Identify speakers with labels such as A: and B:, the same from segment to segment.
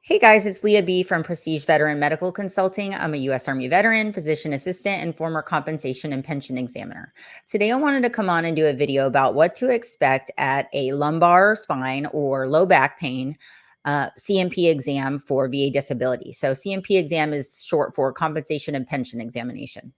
A: Hey guys, it's Leah B from Prestige Veteran Medical Consulting. I'm a U.S. Army veteran, physician assistant, and former compensation and pension examiner. Today, I wanted to come on and do a video about what to expect at a lumbar, spine, or low back pain C&P exam for VA disability. So, C&P exam is short for compensation and pension examination.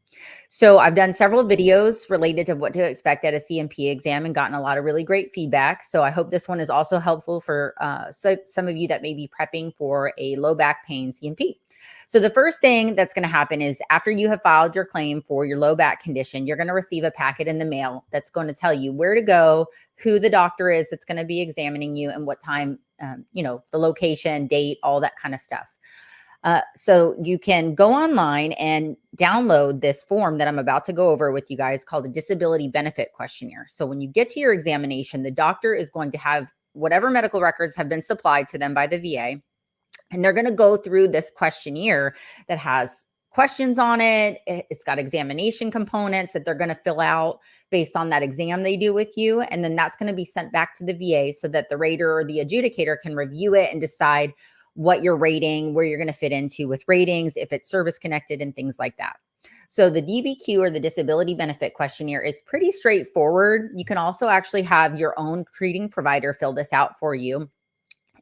A: So I've done several videos related to what to expect at a C&P exam and gotten a lot of really great feedback. So I hope this one is also helpful for some of you that may be prepping for a low back pain C&P. So the first thing that's going to happen is after you have filed your claim for your low back condition, you're going to receive a packet in the mail that's going to tell you where to go, who the doctor is that's going to be examining you, and what time, the location, date, all that kind of stuff. So you can go online and download this form that I'm about to go over with you guys called a disability benefit questionnaire. So when you get to your examination, the doctor is going to have whatever medical records have been supplied to them by the VA, and they're going to go through this questionnaire that has questions on it. It's got examination components that they're going to fill out based on that exam they do with you. And then that's going to be sent back to the VA so that the rater or the adjudicator can review it and decide what you're rating, where you're going to fit into with ratings, if it's service connected and things like that. So the DBQ or the disability benefit questionnaire is pretty straightforward. You can also actually have your own treating provider fill this out for you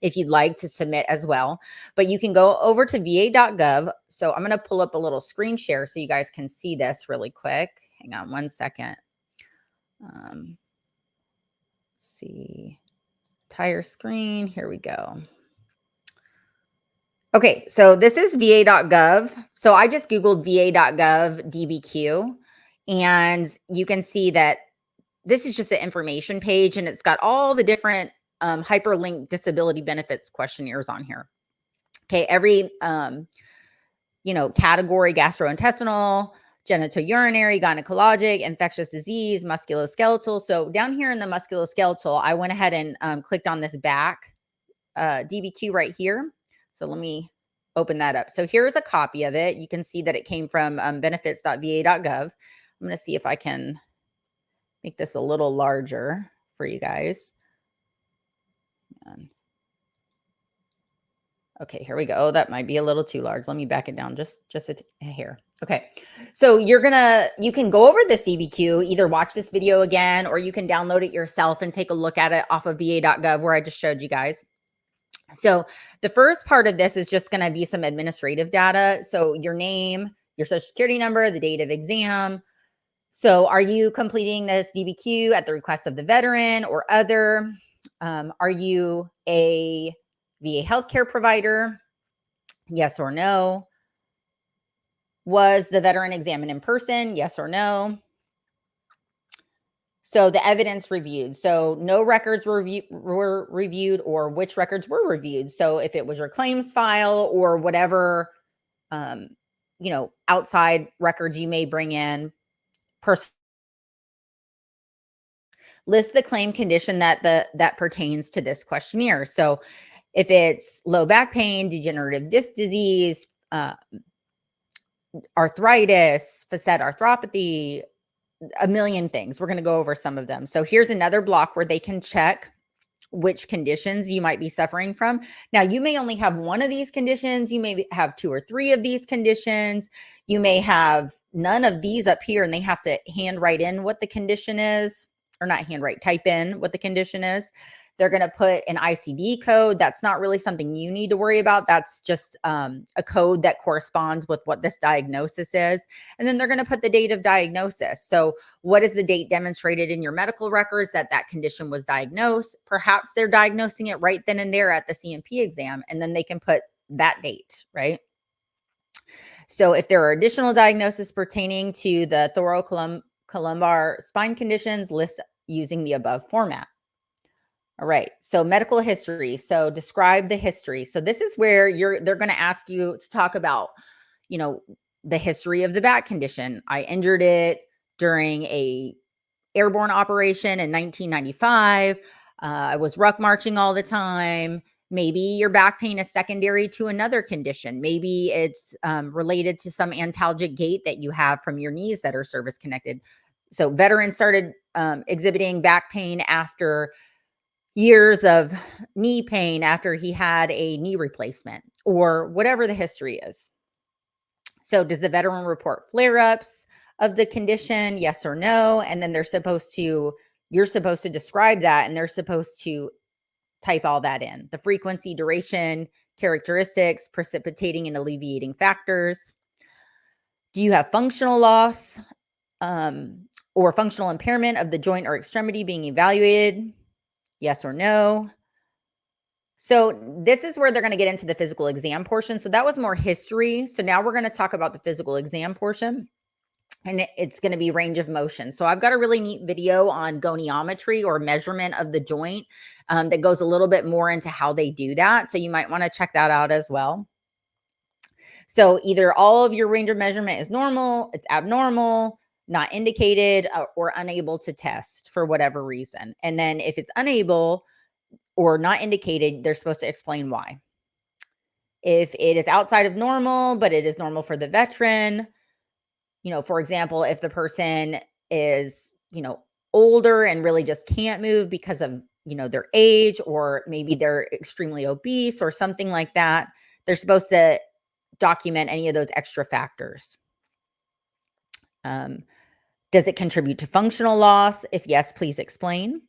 A: if you'd like to submit as well. But you can go over to va.gov. So I'm going to pull up a little screen share so you guys can see this really quick. Hang on one second. See, entire screen. Here we go. Okay, so this is va.gov. So I just Googled va.gov DBQ, and you can see that this is just an information page, and it's got all the different hyperlinked disability benefits questionnaires on here. Okay, every category: gastrointestinal, genitourinary, gynecologic, infectious disease, musculoskeletal. So down here in the musculoskeletal, I went ahead and clicked on this back DBQ right here. So let me open that up. So here's a copy of it. You can see that it came from benefits.va.gov. I'm going to see if I can make this a little larger for you guys. Okay, here we go. Oh, that might be a little too large. Let me back it down just a hair. Okay, so you can go over this DBQ, either watch this video again, or you can download it yourself and take a look at it off of va.gov where I just showed you guys. So the first part of this is just going to be some administrative data. So your name, your social security number, the date of exam. So are you completing this DBQ at the request of the veteran or other? Are you a VA healthcare provider? Yes or no? Was the veteran examined in person? Yes or no? So the evidence reviewed. So no records were reviewed, or which records were reviewed. So if it was your claims file or whatever, outside records you may bring in, list the claim condition that pertains to this questionnaire. So if it's low back pain, degenerative disc disease, arthritis, facet arthropathy, a million things. We're going to go over some of them. So here's another block where they can check which conditions you might be suffering from. Now, you may only have one of these conditions. You may have two or three of these conditions. You may have none of these up here, and they have to handwrite in what the condition is, or not handwrite, type in what the condition is. They're going to put an ICD code. That's not really something you need to worry about. That's just a code that corresponds with what this diagnosis is. And then they're going to put the date of diagnosis. So what is the date demonstrated in your medical records that condition was diagnosed? Perhaps they're diagnosing it right then and there at the C&P exam, and then they can put that date, right? So if there are additional diagnoses pertaining to the thoracolumbar spine conditions, list using the above format. All right. So medical history. So describe the history. So this is where they're going to ask you to talk about, the history of the back condition. I injured it during a airborne operation in 1995. I was ruck marching all the time. Maybe your back pain is secondary to another condition. Maybe it's related to some antalgic gait that you have from your knees that are service connected. So veterans started exhibiting back pain after years of knee pain after he had a knee replacement. or whatever the history is. So does the veteran report flare-ups of the condition? Yes or no? And then you're supposed to describe that, and they're supposed to type all that in. The frequency, duration, characteristics, precipitating and alleviating factors. Do you have functional loss or functional impairment of the joint or extremity being evaluated? Yes or no? So this is where they're going to get into the physical exam portion. So that was more history. So now we're going to talk about the physical exam portion. And it's going to be range of motion. So I've got a really neat video on goniometry, or measurement of the joint, that goes a little bit more into how they do that. So you might want to check that out as well. So either all of your range of measurement is normal, it's abnormal, not indicated, or unable to test for whatever reason. And then if it's unable or not indicated, they're supposed to explain why. If it is outside of normal, but it is normal for the veteran, for example, if the person is, older and really just can't move because of, their age, or maybe they're extremely obese or something like that, they're supposed to document any of those extra factors. Does it contribute to functional loss? If yes, please explain.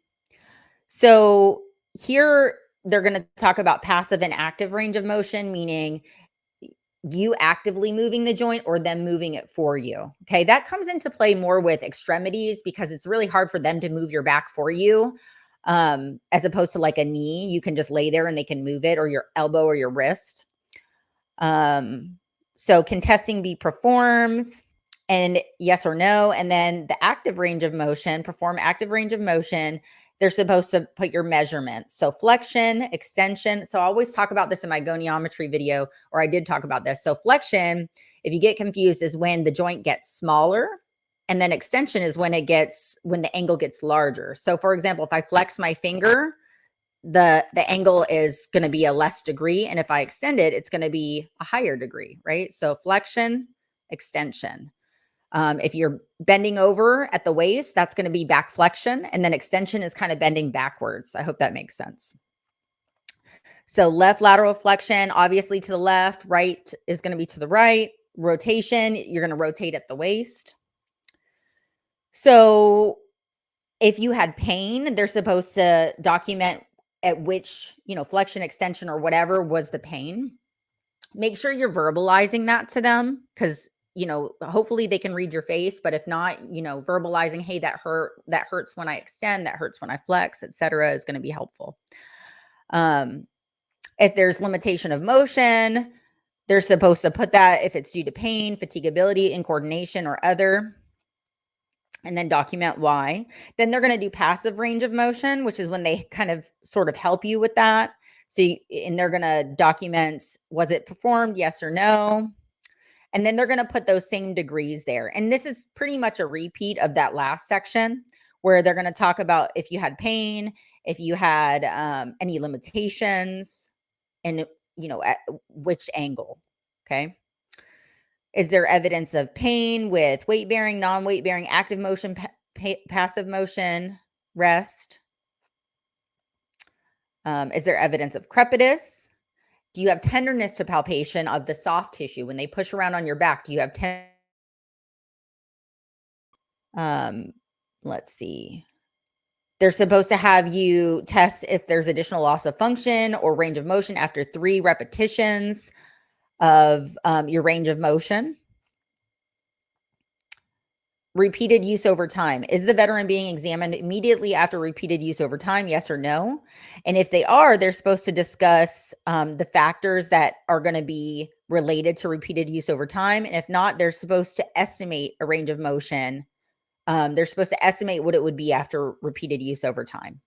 A: So here they're going to talk about passive and active range of motion, meaning you actively moving the joint or them moving it for you. Okay. That comes into play more with extremities, because it's really hard for them to move your back for you. As opposed to like a knee, you can just lay there and they can move it, or your elbow or your wrist. So can testing be performed? And yes or no? And then the active range of motion, perform active range of motion. They're supposed to put your measurements. So flexion, extension. So I always talk about this in my goniometry video, or I did talk about this. So flexion, if you get confused, is when the joint gets smaller. And then extension is when the angle gets larger. So for example, if I flex my finger, the angle is going to be a less degree. And if I extend it, it's going to be a higher degree, right? So flexion, extension. If you're bending over at the waist, that's going to be back flexion. And then extension is kind of bending backwards. I hope that makes sense. So left lateral flexion, obviously to the left, right is going to be to the right. Rotation, you're going to rotate at the waist. So if you had pain, they're supposed to document at which, flexion, extension, or whatever was the pain. Make sure you're verbalizing that to them, because hopefully they can read your face, but if not, verbalizing, hey, that hurts when I extend, that hurts when I flex, etc., is going to be helpful. If there's limitation of motion, they're supposed to put that if it's due to pain, fatigability, incoordination, or other, and then document why. Then they're going to do passive range of motion, which is when they kind of sort of help you with that. And they're going to document, was it performed? Yes or no? And then they're going to put those same degrees there. And this is pretty much a repeat of that last section, where they're going to talk about if you had pain, if you had any limitations, and, at which angle. Okay. Is there evidence of pain with weight bearing, non-weight bearing, active motion, passive motion, rest? Is there evidence of crepitus? Do you have tenderness to palpation of the soft tissue when they push around on your back? Do you have let's see. They're supposed to have you test if there's additional loss of function or range of motion after 3 repetitions of your range of motion. Repeated use over time. Is the veteran being examined immediately after repeated use over time? Yes or no? And if they are, they're supposed to discuss the factors that are going to be related to repeated use over time. And if not, they're supposed to estimate a range of motion. They're supposed to estimate what it would be after repeated use over time.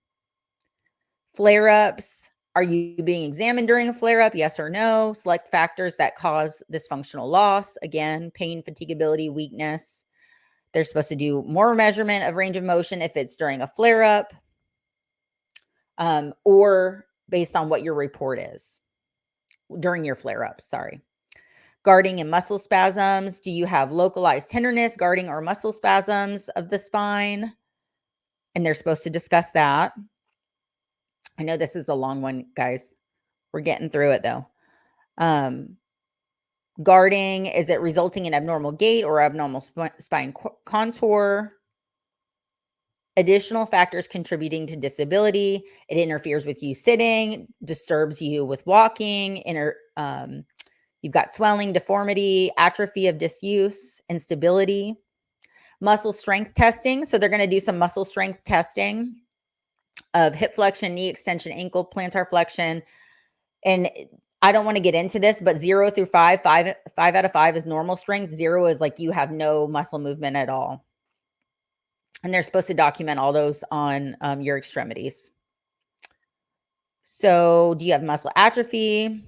A: Flare-ups. Are you being examined during a flare-up? Yes or no? Select factors that cause this functional loss. Again, pain, fatigability, weakness. They're supposed to do more measurement of range of motion if it's during a flare-up, or based on what your report is during your flare-up. Sorry. Guarding and muscle spasms. Do you have localized tenderness, guarding, or muscle spasms of the spine? And they're supposed to discuss that. I know this is a long one, guys. We're getting through it though. Guarding, is it resulting in abnormal gait or abnormal spine contour? Additional factors contributing to disability. It interferes with you sitting, disturbs you with walking, you've got swelling, deformity, atrophy of disuse, instability. Muscle strength testing. So they're going to do some muscle strength testing of hip flexion, knee extension, ankle plantar flexion. And I don't want to get into this, but 0 through 5 out of 5 is normal strength. 0 is like you have no muscle movement at all. And they're supposed to document all those on your extremities. So do you have muscle atrophy?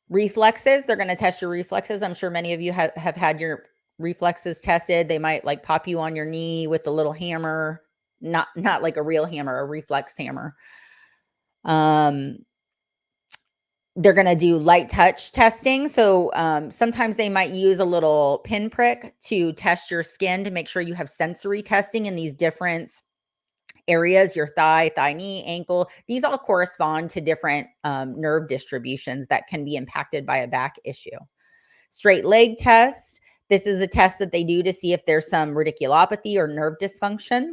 A: Reflexes, they're going to test your reflexes. I'm sure many of you have had your reflexes tested. They might like pop you on your knee with a little hammer, not like a real hammer, a reflex hammer. They're going to do light touch testing. So sometimes they might use a little pinprick to test your skin to make sure you have sensory testing in these different areas, your thigh, knee, ankle. These all correspond to different nerve distributions that can be impacted by a back issue. Straight leg test. This is a test that they do to see if there's some radiculopathy or nerve dysfunction.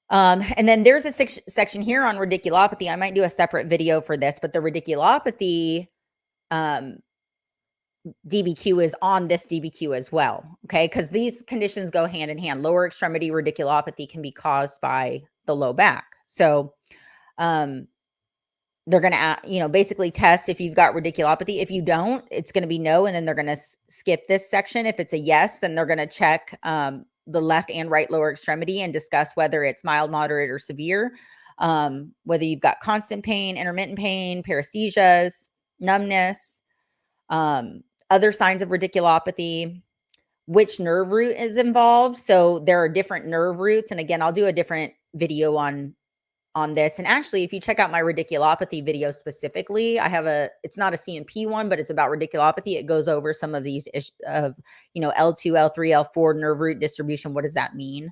A: And then there's a section here on radiculopathy. I might do a separate video for this, but the radiculopathy DBQ is on this DBQ as well. Okay. Because these conditions go hand in hand. Lower extremity radiculopathy can be caused by the low back. So, they're going to, basically test if you've got radiculopathy. If you don't, it's going to be no. And then they're going to skip this section. If it's a yes, then they're going to check, the left and right lower extremity and discuss whether it's mild, moderate, or severe, whether you've got constant pain, intermittent pain, paresthesias, numbness, other signs of radiculopathy, which nerve root is involved. So there are different nerve roots. And again, I'll do a different video on this. And actually, if you check out my radiculopathy video specifically, I have it's not a C&P one, but it's about radiculopathy. It goes over some of these issues of, L2, L3, L4 nerve root distribution. What does that mean?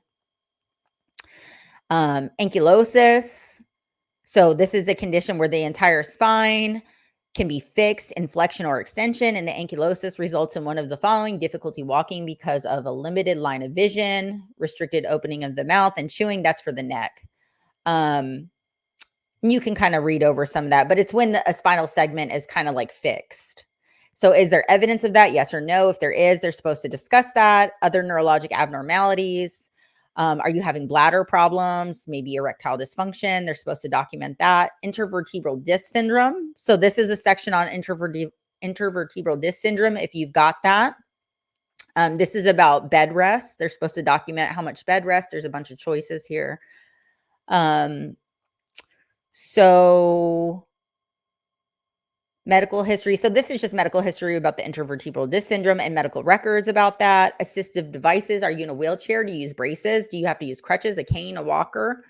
A: Ankylosis. So this is a condition where the entire spine can be fixed in flexion or extension, and the ankylosis results in one of the following: difficulty walking because of a limited line of vision, restricted opening of the mouth, and chewing. That's for the neck. You can kind of read over some of that, but it's when a spinal segment is kind of like fixed. So is there evidence of that? Yes or no? If there is, they're supposed to discuss that. Other neurologic abnormalities. Are you having bladder problems? Maybe erectile dysfunction. They're supposed to document that. Intervertebral disc syndrome. So this is a section on intervertebral disc syndrome. If you've got that. This is about bed rest. They're supposed to document how much bed rest. There's a bunch of choices here. So medical history. So this is just medical history about the intervertebral disc syndrome and medical records about that. Assistive devices. Are you in a wheelchair? Do you use braces? Do you have to use crutches, a cane, a walker?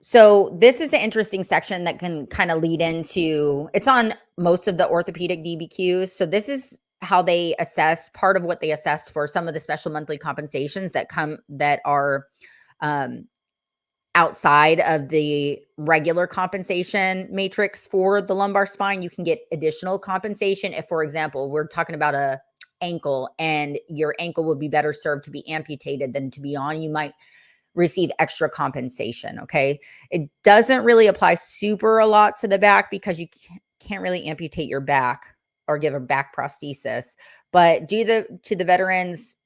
A: So this is an interesting section that can kind of lead into, it's on most of the orthopedic DBQs. So this is how they assess, part of what they assess for some of the special monthly compensations that are outside of the regular compensation matrix for the lumbar spine. You can get additional compensation if, for example, we're talking about a ankle and your ankle would be better served to be amputated than to be on. You might receive extra compensation. Okay. It doesn't really apply super a lot to the back because you can't really amputate your back or give a back prosthesis, but due to the veterans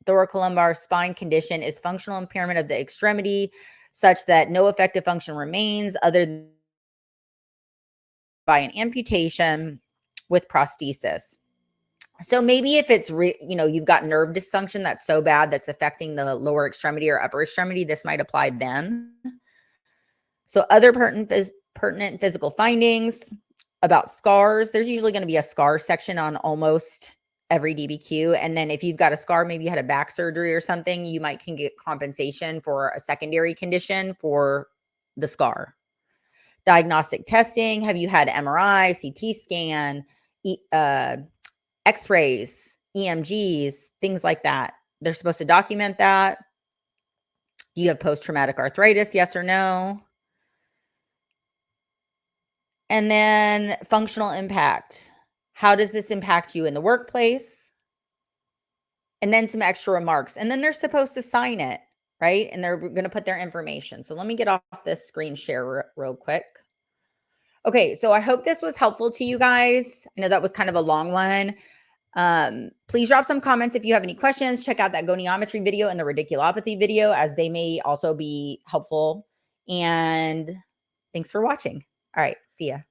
A: thoracolumbar spine condition is functional impairment of the extremity such that no effective function remains other than by an amputation with prosthesis. So maybe if it's, you've got nerve dysfunction that's so bad that's affecting the lower extremity or upper extremity, this might apply then. So other pertinent physical findings about scars, there's usually going to be a scar section on almost every DBQ. And then if you've got a scar, maybe you had a back surgery or something, you can get compensation for a secondary condition for the scar. Diagnostic testing. Have you had MRI, CT scan, X-rays, EMGs, things like that? They're supposed to document that. Do you have post-traumatic arthritis? Yes or no? And then functional impact. How does this impact you in the workplace? And then some extra remarks. And then they're supposed to sign it, right? And they're going to put their information. So let me get off this screen share real quick. Okay, so I hope this was helpful to you guys. I know that was kind of a long one. Please drop some comments if you have any questions. Check out that goniometry video and the radiculopathy video, as they may also be helpful. And thanks for watching. All right, see ya.